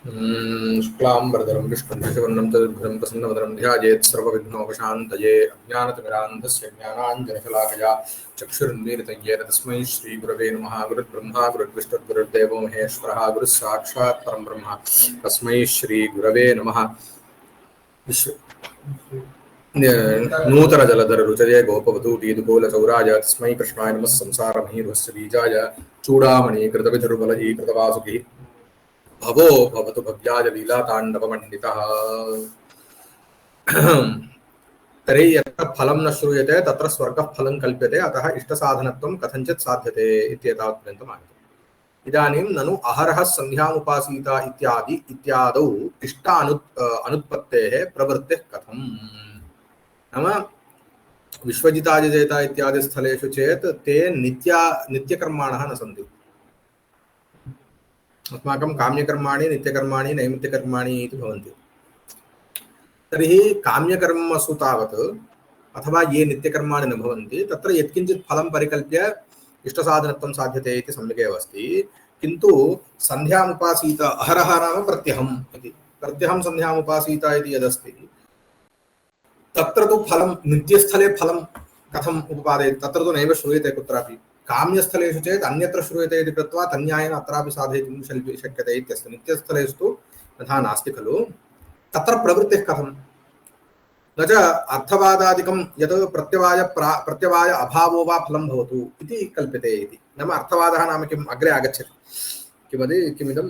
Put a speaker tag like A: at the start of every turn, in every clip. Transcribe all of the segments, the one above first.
A: शुक्लांबरधरं विष्णुं शशिवर्णं चतुर्भुजं प्रसन्नवदनं ध्यायेत् सर्वविघ्नोपशान्तये अज्ञानतिमिरान्धस्य ज्ञानाञ्जनशलाकया चक्षुरुन्मीलितं येन तस्मै श्रीगुरवे नमः। गुरुर्ब्रह्मा गुरुर्विष्णुर्गुरुर्देवो महेश्वरः गुरुः साक्षात् परं ब्रह्म तस्मै श्रीगुरवे नमः। नूतन जलधर रुचये गोपवधूटीदुकूलचौराय तस्मै कृष्णाय नमः। संसारमहीरुहस्य बीजाय चूडामणि कृतविधुर्बलजी कृतवासुकिः भवो भवतु भव्याय लीलाताण्डवमण्डितः। तर्हि यत्र फलं न श्रूयते तत्र स्वर्गः फलं कल्प्यते, अतः इष्टसाधनत्वं कथञ्चित् साध्यते इत्येतावत्पर्यन्तम् आगतम्। इदानीं ननु अहरः सन्ध्यामुपासीत इत्यादि इत्यादौ इष्ट अनुत्पत्तेः प्रवृत्तिः कथम्? नाम विश्वजितादिजेता इत्यादि स्थलेषु चेत् ते नित्यकर्माणः न सन्ति। अस्माकं काम्यकर्माणि नित्यकर्माणि नैमित्तिकर्माणि इति भवन्ति। तर्हि काम्यकर्मसु तावत् अथवा ये नित्यकर्माणि न भवन्ति तत्र यत्किञ्चित् फलं परिकल्प्य इष्टसाधनत्वं साध्यते इति सम्यगेव अस्ति। किन्तु सन्ध्यामुपासीत अहरः नाम प्रत्यहम् इति, प्रत्यहं सन्ध्यामुपासीत इति यदस्ति तत्र तु फलं नित्यस्थले फलं कथम् उपपादयति? तत्र तु नैव श्रूयते कुत्रापि। काम्यस्थलेषु चेत् अन्यत्र श्रूयते इति कृत्वा तन्न्यायेन अत्रापि साधयितुं शक्यते इत्यस्ति। नित्यस्थलेषु तु तथा नास्ति खलु। तत्र प्रवृत्तिः कथं? न च अर्थवादादिकं यत् प्रत्यवाय अभावो वा फलं भवतु इति कल्प्यते इति। नाम अर्थवादः नाम किम्? अग्रे आगच्छति किमिदं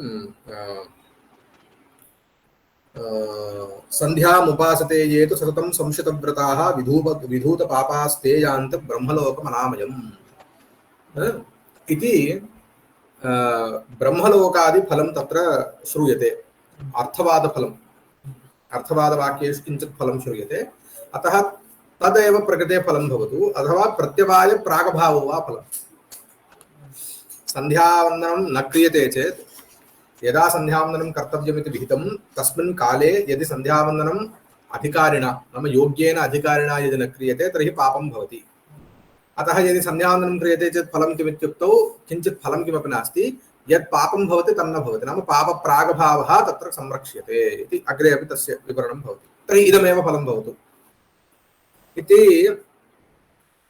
A: संध्यामुपासते ये तु सततं संशितव्रताः विधूतपापास्ते यान्ति ब्रह्मलोकमनामयम् इति ब्रह्मलोकादिफलं तत्र श्रूयते। अर्थवादवाक्येषु किञ्चित् फलं श्रूयते, अतः तदेव प्रकृते फलं भवतु अथवा प्रत्यवाय प्रागभावो वा फलम्। सन्ध्यावन्दनं न क्रियते चेत्, यदा सन्ध्यावन्दनं कर्तव्यमिति विहितं तस्मिन् काले यदि सन्ध्यावन्दनम् अधिकारिणा नाम योग्येन अधिकारिणा यदि न क्रियते तर्हि पापं भवति। अतः यदि सन्ध्यावन्दनं क्रियते चेत् फलं किमित्युक्तौ किञ्चित् फलं किमपि नास्ति, यत् पापं भवति तन्न भवति, नाम पापप्रागभावः तत्र संरक्ष्यते इति अग्रे अपि तस्य विवरणं भवति। तर्हि इदमेव फलं भवतु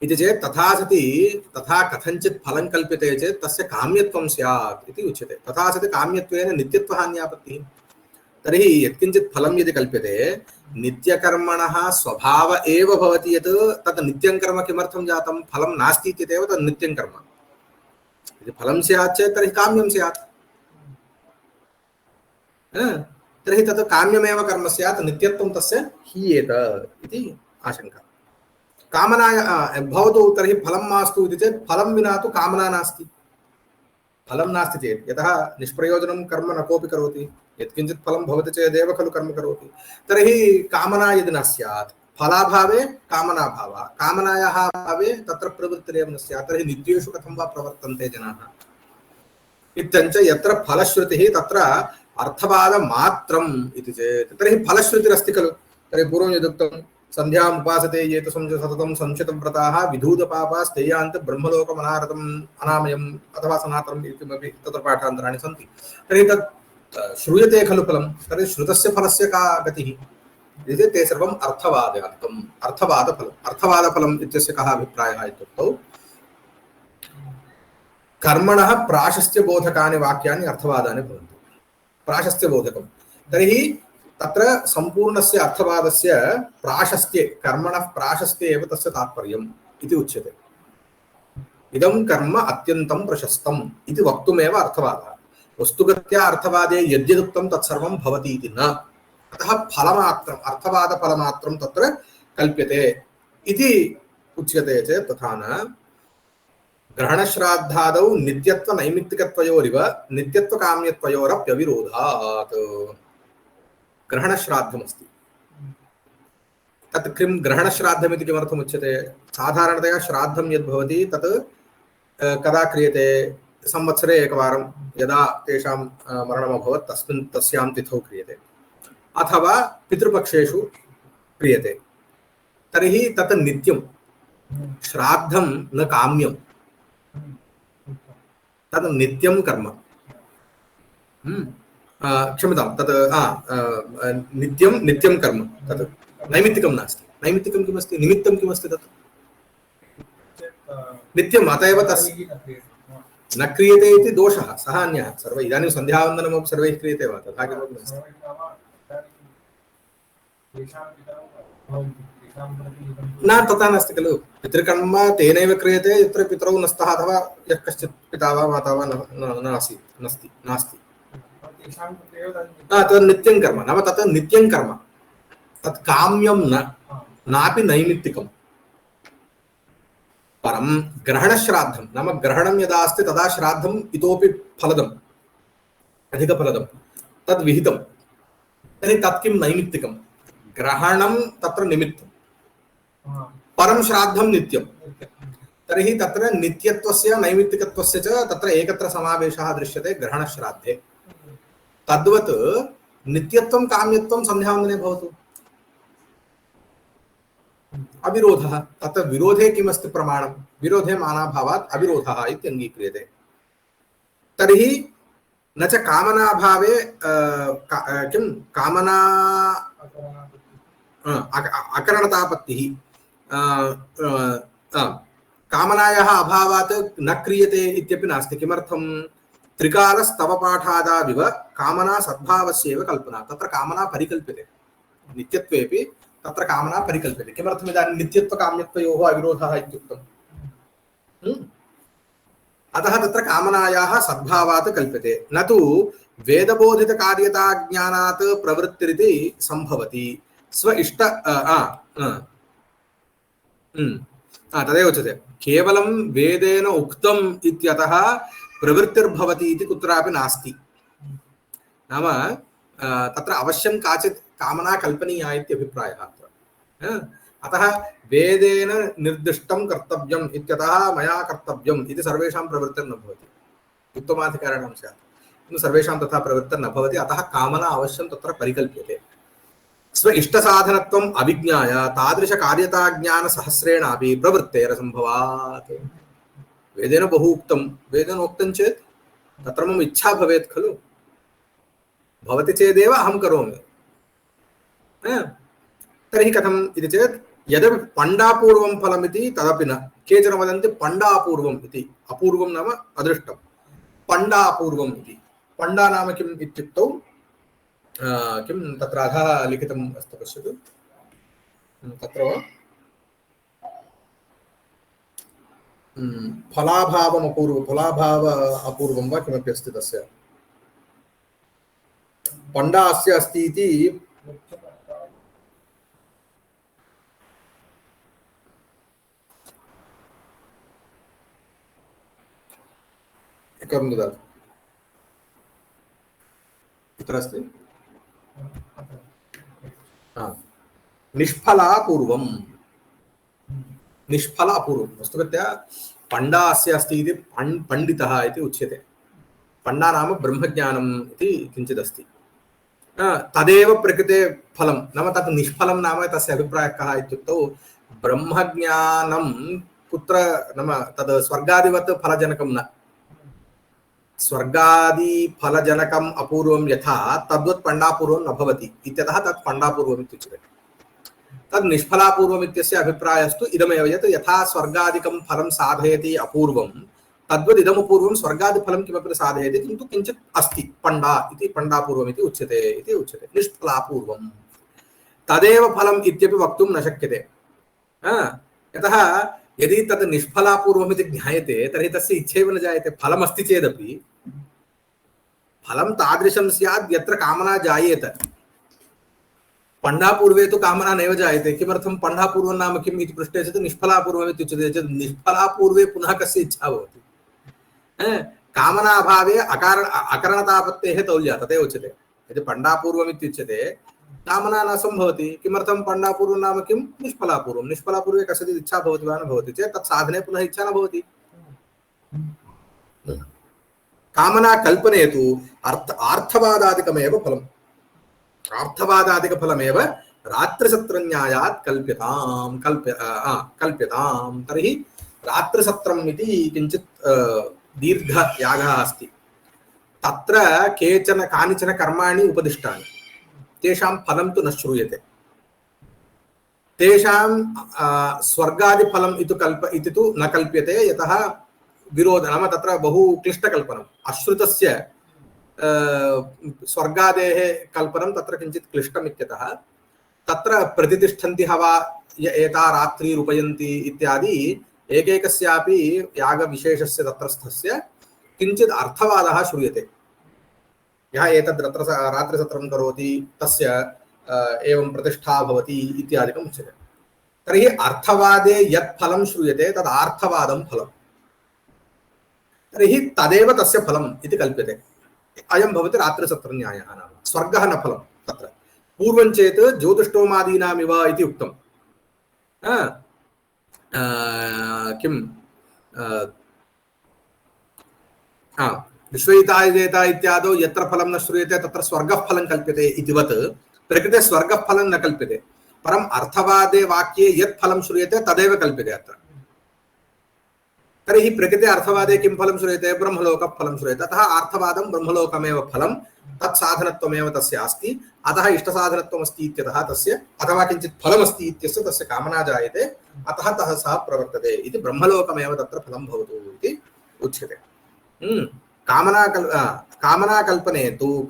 A: इति चेत् तथा सति तथा कथञ्चित् फलं कल्प्यते चेत् तस्य काम्यत्वं स्यात् इति उच्यते। तथा सति काम्यत्वेन नित्यत्वहान्यापत्तिः। तर्हि यत्किञ्चित् फलं यदि कल्प्यते नित्यकर्मणः स्वभाव एव भवति यत् तत् नित्यं कर्म किमर्थं जातं? फलं नास्ति इत्येव तत् नित्यं कर्म। यदि फलं स्यात् चेत् तर्हि काम्यं स्यात्, तर्हि तत् काम्यमेव कर्म स्यात्, नित्यत्वं तस्य हीयेत इति आशंका। कामनाय भवतु तर्हि फलं मास्तु इति चेत् फलं विना तु कामना नास्ति। फलं नास्ति चेत् यतः निष्प्रयोजनं कर्म न कोऽपि करोति, यत्किञ्चित् फलं भवति चेदेव खलु कर्म करोति। तर्हि कामना यदि न स्यात्, फलाभावे कामनाभावः, कामनायाः भावे तत्र प्रवृत्तिरेव न स्यात्, तर्हि नित्येषु कथं वा प्रवर्तन्ते जनाः? इत्यञ्च यत्र फलश्रुतिः तत्र अर्थवादमात्रम् इति चेत् तर्हि फलश्रुतिरस्ति खलु। तर्हि पूर्वं यदुक्तं संध्यामुपासते ये तु सततं संशितव्रताः विधूतपापास्ते यान्ति ब्रह्मलोकमनारतम् अनामयम् अथवा सनातनम् इत्यपि तत्र पाठान्तराणि सन्ति। तर्हि तत् श्रूयते खलु फलं, तर्हि श्रुतस्य फलस्य का गतिः? इति ते सर्वम् अर्थवादादिकम् अर्थवादफलम्। अर्थवादफलम् इत्यस्य कः अभिप्रायः इत्युक्तौ कर्मणः प्राशस्त्यबोधकानि वाक्यानि अर्थवादानि भवन्ति। प्राशस्त्यबोधकं तर्हि तत्र सम्पूर्णस्य अर्थवादस्य प्राशस्त्ये कर्मणः प्राशस्त्ये एव तस्य तात्पर्यम् इति उच्यते। इदं कर्म अत्यन्तं प्रशस्तम् इति वक्तुमेव अर्थवादः। वस्तुगत्या अर्थवादे यद्यदुक्तं तत्सर्वं भवति इति न, अतः फलमात्रम् अर्थवादफलमात्रं तत्र कल्प्यते इति उच्यते चेत् तथा न। ग्रहणश्राद्धादौ नित्यत्वनैमित्तिकत्वयोरिव नित्यत्वकाम्यत्वयोरप्यविरोधात्। ग्रहणश्राद्धमस्ति, तत् किं ग्रहणश्राद्धमिति किमर्थमुच्यते? साधारणतया श्राद्धं यद्भवति तत् कदा क्रियते? संवत्सरे एकवारं यदा तेषां मरणमभवत् तस्यां तिथौ क्रियते, अथवा पितृपक्षेषु क्रियते। तर्हि तत् नित्यं, श्राद्धं न काम्यं, तद् नित्यं कर्म। क्षम्यतां तत् नित्यं नित्यं कर्म तत् नैमित्तिकं नास्ति नैमित्तिकं किमस्ति निमित्तं किमस्ति तत् नित्यम् अत एव तस्य न क्रियते इति दोषः सः अन्यः सर्व इदानीं सन्ध्यावन्दनमपि सर्वैः क्रियते वा तथा किमपि नास्ति न तथा नास्ति खलु पितृकर्म तेनैव क्रियते यत्र पितरौ न स्तः अथवा यः कश्चित् पिता वा माता वा नास्ति नास्ति तत् नित्यं कर्म नाम तत् नित्यं कर्म तत् काम्यं नापि नैमित्तिकम् परं ग्रहणश्राद्धं नाम ग्रहणं यदा अस्ति तदा श्राद्धम् इतोपि फलदम् अधिकफलदं तद् विहितं तर्हि तत् किं नैमित्तिकं ग्रहणं तत्र निमित्तं परं श्राद्धं नित्यं तर्हि तत्र नित्यत्वस्य नैमित्तिकत्वस्य च तत्र एकत्र समावेशः दृश्यते ग्रहणश्राद्धे तद्वत् नित्यत्वं काम्यत्वं सन्ध्यावन्दने भवतु अविरोधः तत्र विरोधे किमस्ति प्रमाणं विरोधे मानाभावात् अविरोधः इति अङ्गीक्रियते तर्हि न च कामनाभावे किं कामना अकरणतापत्तिः कामनायाः अभावात् न क्रियते इत्यपि नास्ति किमर्थं त्रिकालस्तवपाठादाविव कामना सद्भावस्यैव कल्पना तत्र कामना परिकल्प्यते नित्यत्वेपि तत्र कामना परिकल्प्यते किमर्थम् इदानीं नित्यत्वकाम्यत्वयोः अविरोधः इत्युक्तम् अतः तत्र कामनायाः सद्भावात् कल्प्यते न तु वेदबोधितकार्यताज्ञानात् प्रवृत्तिरिति सम्भवति स्व इष्ट तदेव उच्यते केवलं वेदेन उक्तम् इत्यतः प्रवृत्तिर्भवति इति कुत्रापि नास्ति नाम तत्र अवश्यं काचित् कामना कल्पनीया इत्यभिप्रायः अत्र अतः वेदेन निर्दिष्टं कर्तव्यम् इत्यतः मया कर्तव्यम् इति सर्वेषां प्रवृत्तिर्न भवति उत्तमाधिकारिणां स्यात् किन्तु सर्वेषां तथा प्रवृत्तिर्न भवति अतः कामना अवश्यं तत्र परिकल्प्यते स्व इष्टसाधनत्वम् अभिज्ञाय तादृशकार्यताज्ञानसहस्रेणापि प्रवृत्तेरसम्भवात् वेदेन बहु उक्तं वेदेन उक्तं चेत् तत्र मम इच्छा भवेत् खलु भवति चेदेव अहं करोमि तर्हि कथम् इति चेत् यदपि पण्डापूर्वं फलमिति तदपि न केचन वदन्ति पण्डापूर्वम् इति अपूर्वं नाम अदृष्टं पण्डापूर्वम् इति पण्डा नाम किम् इत्युक्तौ किं तत्र अधः लिखितम् अस्ति पश्यतु तत्र फलाभावम् अपूर्वं फलाभाव अपूर्वं वा किमपि अस्ति तस्य पण्डा अस्य अस्ति इति एकं ददातु कुत्र अस्ति निष्फलापूर्वं निष्फलापूर्वं वस्तुतः पण्डा अस्य अस्ति इति पण्डितः इति उच्यते पण्डा नाम ब्रह्मज्ञानम् इति किञ्चिदस्ति तदेव प्रकृते फलं नाम तत् निष्फलं नाम तस्य अभिप्रायः कः इत्युक्तौ ब्रह्मज्ञानं कुत्र नाम तद् स्वर्गादिवत् फलजनकं न स्वर्गादि फलजनकम् अपूर्वं यथा तद्वत् पण्डापूर्वं न भवति इत्यतः तत् पण्डापूर्वम् इत्युच्यते तद् निष्फलापूर्वम् इत्यस्य अभिप्रायस्तु इदमेव यत् यथा स्वर्गादिकं फलं साधयति अपूर्वं तद्वद् इदमपूर्वं स्वर्गादिफलं किमपि न साधयति किन्तु किञ्चित् अस्ति पण्डा इति पण्डापूर्वम् इति उच्यते निष्फलापूर्वं तदेव फलम् इत्यपि वक्तुं न शक्यते यतः यदि तद् निष्फलापूर्वमिति ज्ञायते तर्हि तस्य इच्छैव न जायते फलमस्ति चेदपि फलं तादृशं स्यात् यत्र कामना जायेत पण्डापूर्वे तु कामना नैव जायते किमर्थं पण्डापूर्वं नाम किम् इति पृष्टे चेत् निष्फलापूर्वम् इति उच्यते चेत् निष्फलापूर्वे पुनः कस्य इच्छा भवति कामनाभावे अकरणतापत्तेः तौल्या तदेव उच्यते यदि पण्डापूर्वम् इत्युच्यते कामना न सम्भवति किमर्थं पण्डापूर्वं नाम किं निष्फलापूर्वं निष्फलापूर्वे कस्यचित् इच्छा भवति वा न भवति चेत् तत् साधने पुनः इच्छा न भवति कामना कल्पने तु आर्थवादादिकमेव फलम् आर्थवादादिकफलमेव रात्रिसत्रन्यायात् कल्प्यताम् तर्हि रात्रिसत्रम् इति किञ्चित् दीर्घयागः अस्ति तत्र केचन कानिचन कर्माणि उपदिष्टानि तेषां फलं तु न श्रूयते तेषां स्वर्गादिफलम् इति तु न कल्प्यते यतः विरोध नाम तत्र बहु क्लिष्टकल्पनम् अश्रुतस्य स्वर्गादेः कल्पनं तत्र किञ्चित् क्लिष्टम् इत्यतः तत्र प्रतितिष्ठन्ति हवा एता रात्रिरुपयन्ति इत्यादि एकैकस्यापि यागविशेषस्य तत्रस्थस्य किञ्चित् अर्थवादः श्रूयते यः एतद् रात्रिसत्रं करोति तस्य एवं प्रतिष्ठा भवति इत्यादिकम् उच्यते तर्हि अर्थवादे यत् फलं श्रूयते तद् अर्थवादं फलं तर्हि तदेव तस्य फलम् इति कल्प्यते अयं भवति रात्रिसत्रन्यायः नाम स्वर्गः न फलं तत्र पूर्वं चेत् ज्योतिष्टोमादीनामिव इति उक्तं किं विश्वैतायजेता इत्यादौ यत्र फलं न श्रूयते तत्र स्वर्गः फलं कल्प्यते इतिवत् प्रकृते स्वर्गः फलं न कल्प्यते परम् अर्थवादे वाक्ये यत् फलं श्रूयते तदेव कल्प्यते अत्र तर्हि प्रकृते अर्थवादे किं फलं श्रूयते ब्रह्मलोकः फलं श्रूयते अतः अर्थवादं ब्रह्मलोकमेव फलं तत् साधनत्वमेव तस्य अस्ति अतः इष्टसाधनत्वम् अस्ति इत्यतः तस्य अथवा किञ्चित् फलमस्ति इत्यस्य तस्य कामना जायते अतः सः प्रवर्तते इति ब्रह्मलोकमेव तत्र फलं भवतु इति उच्यते कामनाकल्पने तु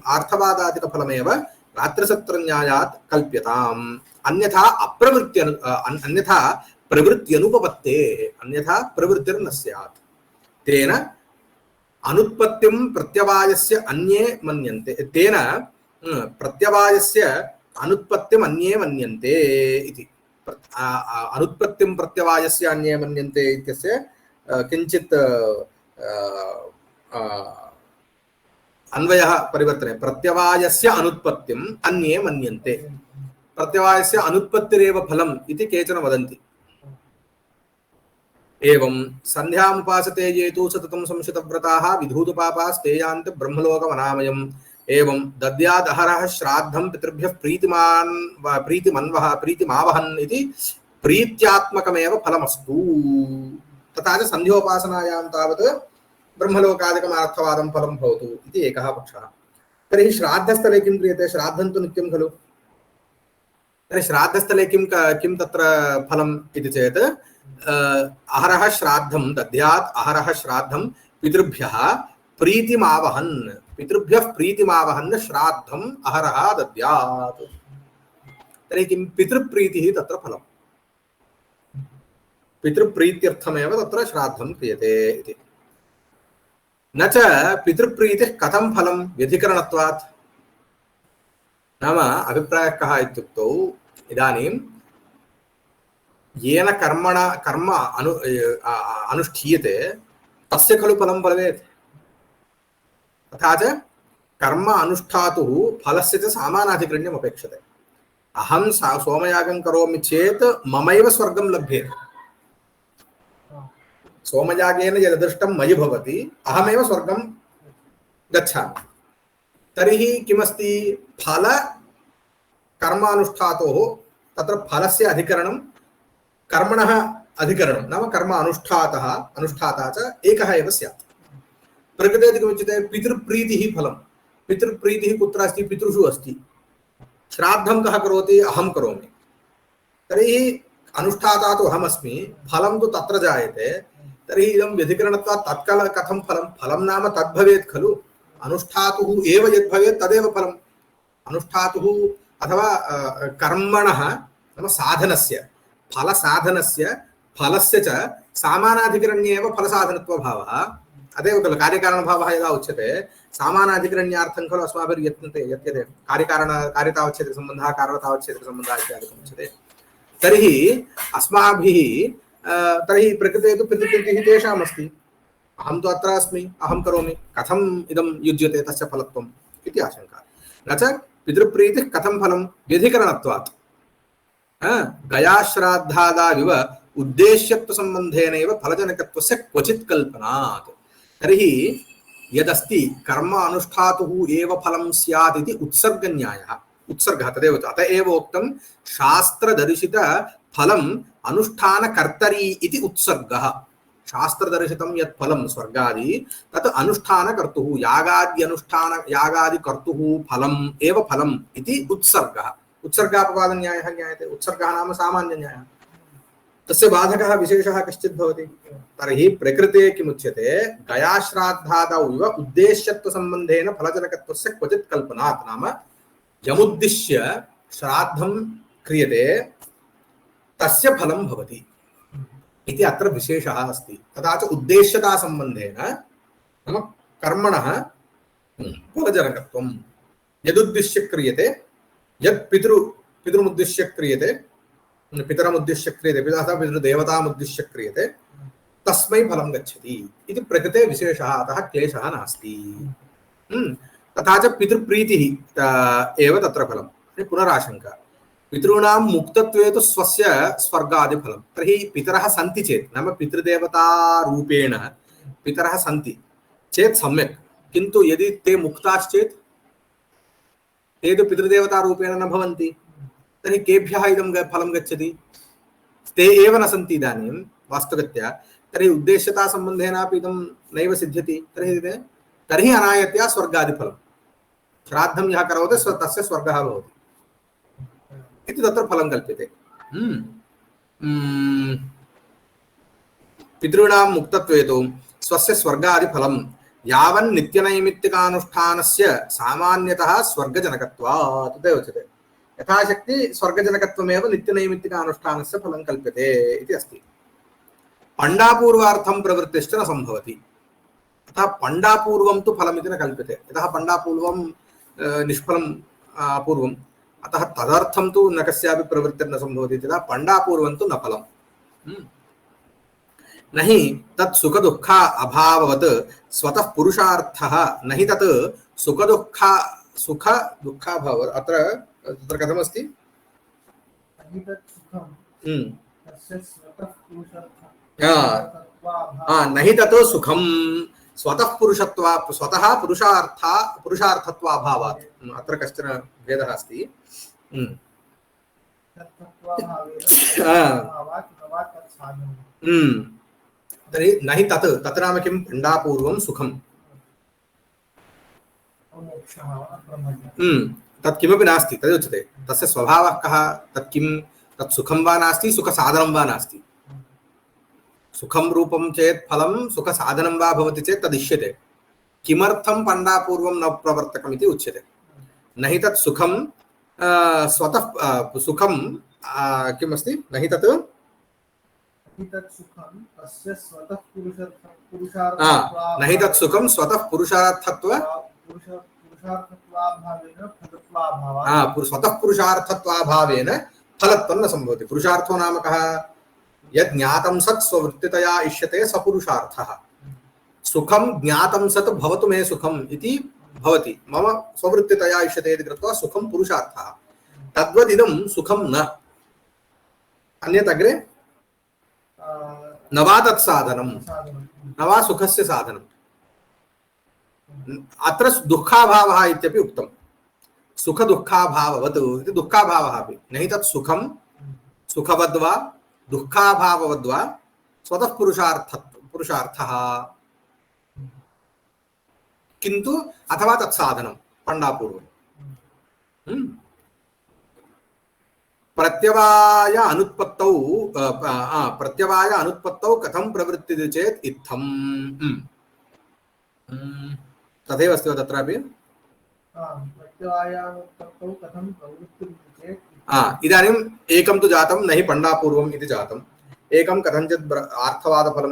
A: अर्थवादादिकफलमेव रात्रिसत्रन्यायात् कल्प्यताम् अन्यथा प्रवृत्त्यनुपपत्तेः अन्यथा प्रवृत्तिर्न स्यात् तेन अनुत्पत्तिं प्रत्यवायस्य अन्ये मन्यन्ते तेन प्रत्यवायस्य अनुत्पत्तिम् अन्ये मन्यन्ते इति अनुत्पत्तिं प्रत्यवायस्य अन्ये मन्यन्ते इत्यस्य किञ्चित् अन्वयः परिवर्तने प्रत्यवायस्य अनुत्पत्तिम् अन्ये मन्यन्ते प्रत्यवायस्य अनुत्पत्तिरेव फलम् इति केचन वदन्ति एवं संध्यामुपासते ये तु सततं संशितव्रताः विधूतपापास्तेयान्ति ब्रह्मलोकमनामयम् एवं दद्यादहरः श्राद्धं पितृभ्यः प्रीतिमावहन् इति प्रीत्यात्मकमेव फलमस्तु तथा च संध्योपासनायां तावत् ब्रह्मलोकादिकम् अर्थवादं फलं भवतु इति एकः पक्षः तर्हि श्राद्धस्थले किं क्रियते श्राद्धं तु नित्यं खलु तर्हि श्राद्धस्थले किं तत्र फलम् इति चेत् अहरः श्राद्धं दद्यात् अहरः श्राद्धं पितृभ्यः प्रीतिमावहन् श्राद्धम् अहरः दद्यात् तर्हि किं पितृप्रीतिः तत्र फलं पितृप्रीत्यर्थमेव तत्र श्राद्धं क्रियते इति न च पितृप्रीतिः कथं फलं व्यधिकरणत्वात् नाम अभिप्रायः कः इत्युक्तौ इदानीं येन कर्म अनुष्ठीयते तस्य खलु फलं भवेत् तथा च कर्म अनुष्ठातुः फलस्य च सामानाधिकरण्यम् अपेक्षते अहं सोमयागं करोमि चेत् ममैव स्वर्गं लभ्येत सोमयागेन यदृष्टं मयि भवति अहमेव स्वर्गं गच्छामि तर्हि किमस्ति फल कर्मानुष्ठातोः तत्र फलस्य अधिकरणं कर्मणः अधिकरणं नाम कर्म अनुष्ठाता च एकः एव स्यात् प्रकृते किमुच्यते पितृप्रीतिः फलं पितृप्रीतिः कुत्र अस्ति पितृषु अस्ति श्राद्धं कः करोति अहं करोमि तर्हि अनुष्ठाता तु अहमस्मि फलं तु तत्र जायते तर्हि इदं व्यधिकरणत्वात् तत्काल कथं फलं नाम तद्भवेत् खलु अनुष्ठातुः एव यद् भवेत् तदेव फलम् अनुष्ठातुः अथवा कर्मणः नाम साधनस्य फलसाधनस्य फलस्य च सामानाधिकरण्ये एव फलसाधनत्वभावः अतएव खलु कार्यकारणभावः यदा उच्यते सामानाधिकरण्यार्थं खलु अस्माभिर्यत्यते कार्यतावच्छेदकसम्बन्धः कारणतावच्छेदकसम्बन्धः इत्यादिकम् उच्यते तर्हि अस्माभिः तर्हि प्रकृते तु पितृप्रीतिः तेषाम् अस्ति अहं तु अत्र अस्मि अहं करोमि कथम् इदं युज्यते तस्य फलत्वम् इति आशङ्का न च पितृप्रीतिः कथं फलं व्यधिकरणत्वात् गयाश्राद्धादाविव उद्देश्यत्वसम्बन्धेनैव फलजनकत्वस्य क्वचित् कल्पनात् तर्हि यदस्ति कर्म अनुष्ठातुः एव फलं स्यात् इति उत्सर्गन्यायः उत्सर्गः तदेव अत एव उक्तं शास्त्रदर्शित फलम् अनुष्ठानकर्तरी इति उत्सर्गः शास्त्रदर्शितं यत् फलं स्वर्गादि तत् अनुष्ठानकर्तुः यागादिकर्तुः फलम् एव फलम् इति उत्सर्गः। उत्सर्गापवादन्यायः ज्ञायते। उत्सर्गः नाम सामान्यन्यायः। तस्य बाधकः विशेषः कश्चित् भवति। तर्हि प्रकृते किमुच्यते गयाश्राद्धादौ इव उद्देश्यत्वसम्बन्धेन फलजनकत्वस्य क्वचित् कल्पनात्। नाम यमुद्दिश्य श्राद्धं क्रियते तस्य फलं भवति इति अत्र विशेषः अस्ति। तथा च उद्देश्यतासम्बन्धेन नाम कर्मणः फलजनकत्वं यदुद्दिश्य क्रियते यत् पितृमुद्दिश्य क्रियते पितरमुद्दिश्य क्रियते पिता पितृदेवतामुद्दिश्य क्रियते तस्मै फलं गच्छति इति प्रकृते विशेषः। अतः क्लेशः नास्ति। तथा च पितृप्रीतिः एव तत्र फलं। पुनराशङ्का पितॄणां मुक्तत्वे तु स्वस्य स्वर्गादिफलं। तर्हि पितरः सन्ति चेत् नाम पितृदेवतारूपेण पितरः सन्ति चेत् सम्यक्। किन्तु यदि ते मुक्ताश्चेत् ते तु पितृदेवतारूपेण न भवन्ति तर्हि केभ्यः इदं फलं गच्छति? ते एव न सन्ति इदानीं वास्तवतया। तर्हि उद्देश्यतासम्बन्धेनापि इदं नैव सिद्ध्यति। तर्हि अनायत्या स्वर्गादिफलं श्राद्धं यः करोति तस्य स्वर्गः भवति इति तत्र फलं कल्प्यते। पितॄणां मुक्तत्वे तु स्वस्य स्वर्गादिफलं यावन् नित्यनैमित्तिकानुष्ठानस्य सामान्यतः स्वर्गजनकत्वात् तदेव उच्यते। यथाशक्ति स्वर्गजनकत्वमेव नित्यनैमित्तिकानुष्ठानस्य फलं कल्प्यते इति अस्ति। पण्डापूर्वार्थं प्रवृत्तिश्च न सम्भवति। अतः पण्डापूर्वं तु फलमिति न कल्प्यते। यतः पण्डापूर्वं निष्फलं पूर्वम् अतः तदर्थं तु न कस्यापि प्रवृत्तिर्न सम्भवति। तदा पण्डापूर्वं तु न फलं। न हि तत् सुखदुःख अभाववत् स्वतः पुरुषार्थः न हि तत् सुखदुःखाभाव। अत्र कथमस्ति? न हि तत् सुखं स्वतः पुरुषार्थत्वाभावात्। अत्र कश्चन भेदः अस्ति। तर्हि न हि तत् तत् नाम किं? पण्डापूर्वं सुखं तत् किमपि नास्ति तदुच्यते। तस्य स्वभावः कः? तत् किं? तत् सुखं वा नास्ति सुखसाधनं वा नास्ति। सुखं रूपं चेत् फलं सुखसाधनं वा भवति चेत् तदिष्यते। किमर्थं पण्डापूर्वं न प्रवर्तकम् इति उच्यते। न हि तत् सुखं स्वतः सुखं किमस्ति? न हि तत् न हि तत् सुखं स्वतः पुरुषार्थत्वाभावेन फलत्वं न सम्भवति। पुरुषार्थो नाम कः? यद् ज्ञातं सत् स्ववृत्तितया इष्यते स पुरुषार्थः। सुखं ज्ञातं सत् भवतु मे सुखम् इति भवति। मम स्ववृत्तितया इष्यते इति कृत्वा सुखं पुरुषार्थः। तद्वदिदं सुखं न। अन्यत् अग्रे न वा तत् साधनं न वा सुखस्य साधनम्। अत्र दुःखाभावः इत्यपि उक्तं। सुखदुःखाभाववत् इति दुःखाभावः अपि। न हि तत् सुखं सुखवद्वा दुःखाभाववद्वा स्वतः पुरुषार्थः किन्तु अथवा तत्साधनं पण्डापूर्वं। प्रत्यवाय अनुत्पत्तौ कथं प्रवृत्तिः चेत् इत्थम्। तथैव अस्ति वा तत्रापि? इदानीम् एकं तु जातं न हि पण्डापूर्वम् इति जातम्। एकं कथञ्चित् आर्थवादफलं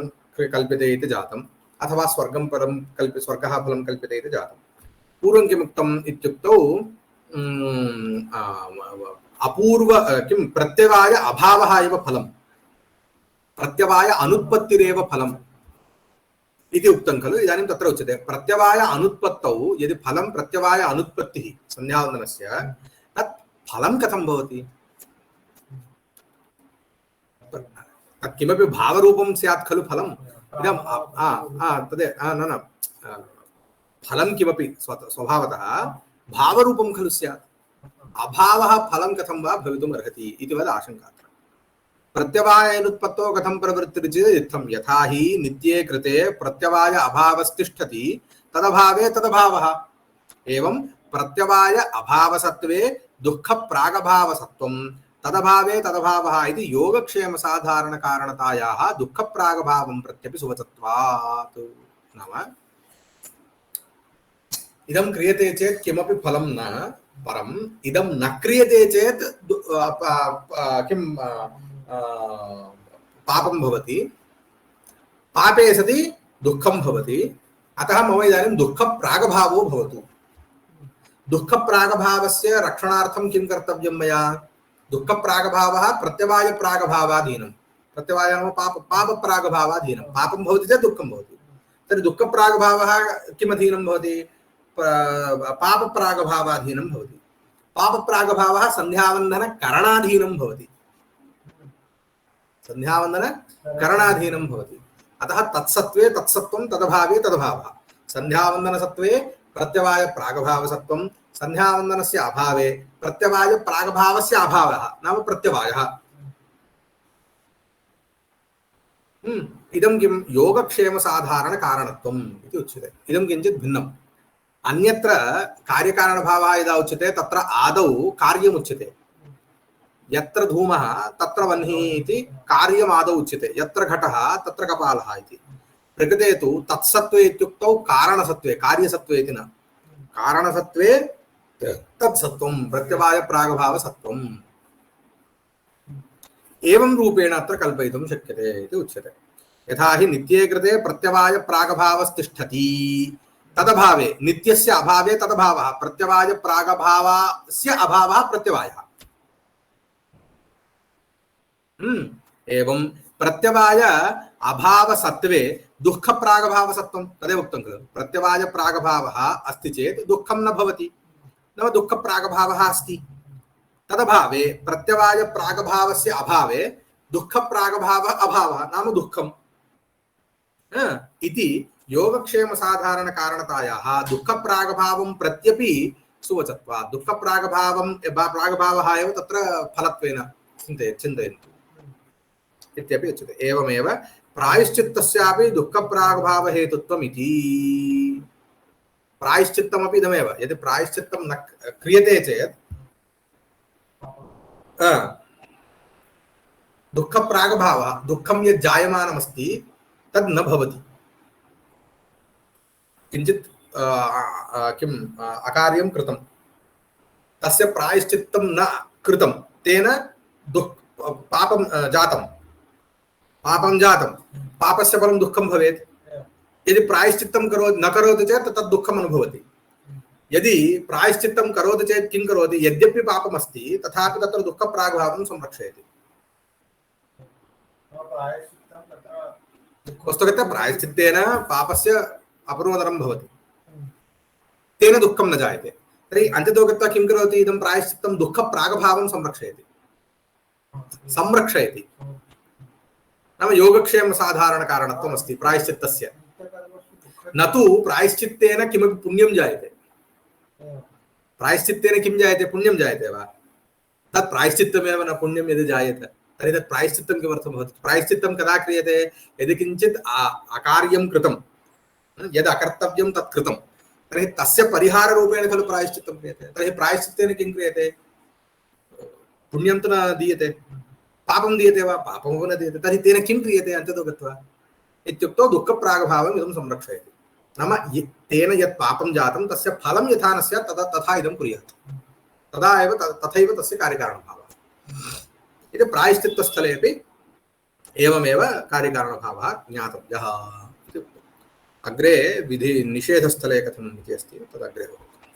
A: कल्प्यते इति जातम्। अथवा स्वर्गः फलं कल्प्यते इति जातम्। पूर्वं किमुक्तम् इत्युक्तौ अपूर्व किं प्रत्यवाय अभावः एव फलं प्रत्यवाय अनुत्पत्तिरेव फलम् इति उक्तं खलु। इदानीं तत्र उच्यते प्रत्यवाय अनुत्पत्तौ यदि फलं प्रत्यवाय अनुत्पत्तिः संध्यावन्दनस्य तत् फलं कथं भवति? तत् किमपि भावरूपं स्यात् खलु फलम्। इदं न फलं किमपि स्वभावतः भावरूपं खलु स्यात्। अभावः फलं कथं वा भवितुम् अर्हति इति वद आशङ्का। प्रत्यवायनुत्पत्तौ कथं प्रवृत्तिरिति इत्थं यथा हि नित्ये कृते प्रत्यवाय अभावस्तिष्ठति तदभावे तदभावः एवं प्रत्यवाय अभावसत्त्वे दुःख प्रागभावसत्त्वं तदभावे तदभावः इति योगक्षेम साधारण कारणतायाः दुःख प्रागभावं प्रत्यपि सुवचत्वात् नाम इदं क्रियते चेत् किमपि फलं न परम् इदं न क्रियते चेत् किं पापं भवति पापे सति दुःखं भवति अतः मम इदानीं दुःखप्रागभावो भवतु दुःखप्रागभावस्य रक्षणार्थं किं कर्तव्यं मया दुःखप्रागभावः प्रत्यवायप्रागभावाधीनं प्रत्यवायः नाम पापप्रागभावाधीनं पापं भवति चेत् दुःखं भवति तर्हि दुःखप्रागभावः किमधीनं भवति पापप्रागभावाधीनं भवति पापप्रागभावः सन्ध्यावन्दनकरणाधीनं भवति सन्ध्यावन्दनकरणाधीनं भवति अतः तत्सत्त्वे तत्सत्त्वं तदभावे तदभावः सन्ध्यावन्दनसत्त्वे प्रत्यवायप्रागभावसत्त्वं सन्ध्यावन्दनस्य अभावे प्रत्यवायप्रागभावस्य अभावः नाम प्रत्यवायः इदं किं योगक्षेमसाधारणकारणत्वम् इति उच्यते इदं किञ्चित् भिन्नम् अन्यत्र कार्यकारणभावः यदा उच्यते तत्र आदौ कार्यमुच्यते यत्र धूमः तत्र वह्निः इति कार्यम् आदौ उच्यते यत्र घटः तत्र कपालः इति प्रकृते तु तत्सत्त्वे इत्युक्तौ कारणसत्त्वे कार्यसत्त्वे इति न कारणसत्त्वे तत्सत्त्वं प्रत्यवायप्रागभावसत्त्वम् एवं रूपेण अत्र कल्पयितुं शक्यते इति उच्यते यथा हि नित्ये कृते प्रत्यवायप्रागभावस्तिष्ठति तदभावे नित्यस्य अभावे तदभावः प्रत्यवायप्रागभावस्य अभावः प्रत्यवायः एवं प्रत्यवाय अभावसत्त्वे दुःखप्रागभावसत्त्वं तदेव उक्तं खलु प्रत्यवायप्रागभावः अस्ति चेत् दुःखं न भवति नाम दुःखप्रागभावः अस्ति तदभावे प्रत्यवायप्रागभावस्य अभावे दुःखप्रागभावः अभावः नाम दुःखम् इति योगक्षेमसाधारणकारणतायाः दुःखप्रागभावं प्रत्यपि सुवचत्वात् दुःखप्रागभावं प्रागभावः एव तत्र फलत्वेन चिन्तयन्तु इत्यपि उच्यते एवमेव प्रायश्चित्तस्यापि दुःखप्रागभावहेतुत्वम् इति प्रायश्चित्तमपि इदमेव यदि प्रायश्चित्तं न क्रियते चेत् दुःखप्रागभावः दुःखं यत् जायमानमस्ति तद् न भवति किञ्चित् किम् अकार्यं कृतं तस्य प्रायश्चित्तं न कृतं तेन पापं जातं पापस्य फलं दुःखं भवेत् यदि प्रायश्चित्तं न करोति चेत् तद् दुःखम् अनुभवति यदि प्रायश्चित्तं करोति चेत् किं करोति यद्यपि पापमस्ति तथापि तत्र दुःखप्रागभावं संरक्षयति वस्तुतः प्रायश्चित्तेन पापस्य अपरोदनं भवति तेन दुःखं न जायते तर्हि अन्तितो गत्वा किं करोति इदं प्रायश्चित्तं दुःखप्रागभावं संरक्षयति नाम योगक्षेमसाधारणकारणत्वम् अस्ति प्रायश्चित्तस्य न तु प्रायश्चित्तेन किमपि पुण्यं जायते प्रायश्चित्तेन किं जायते पुण्यं जायते वा तत् प्रायश्चित्तमेव न पुण्यं यदि जायते तर्हि तत् प्रायश्चित्तं किमर्थं भवति प्रायश्चित्तं कदा क्रियते यदि किञ्चित् अकार्यं कृतं यद् अकर्तव्यं तत् कृतं तर्हि तस्य परिहाररूपेण खलु प्रायश्चित्तं क्रियते तर्हि प्रायश्चित्तेन किं क्रियते पुण्यं तु न दीयते पापं दीयते वा पापमपि न दीयते तर्हि तेन किं क्रियते अन्ततो गत्वा इत्युक्तौ दुःखप्रागभावम् इदं संरक्षयति नाम तेन यत् पापं जातं तस्य फलं यथा न स्यात् तथा इदं कुर्यात् तदा एव तथैव तस्य कार्यकारणभावः इति प्रायश्चित्तस्थलेपि एवमेव कार्यकारणभावः ज्ञातव्यः इति अग्रे विधि निषेधस्थले कथम् इति अस्ति तदग्रे भवति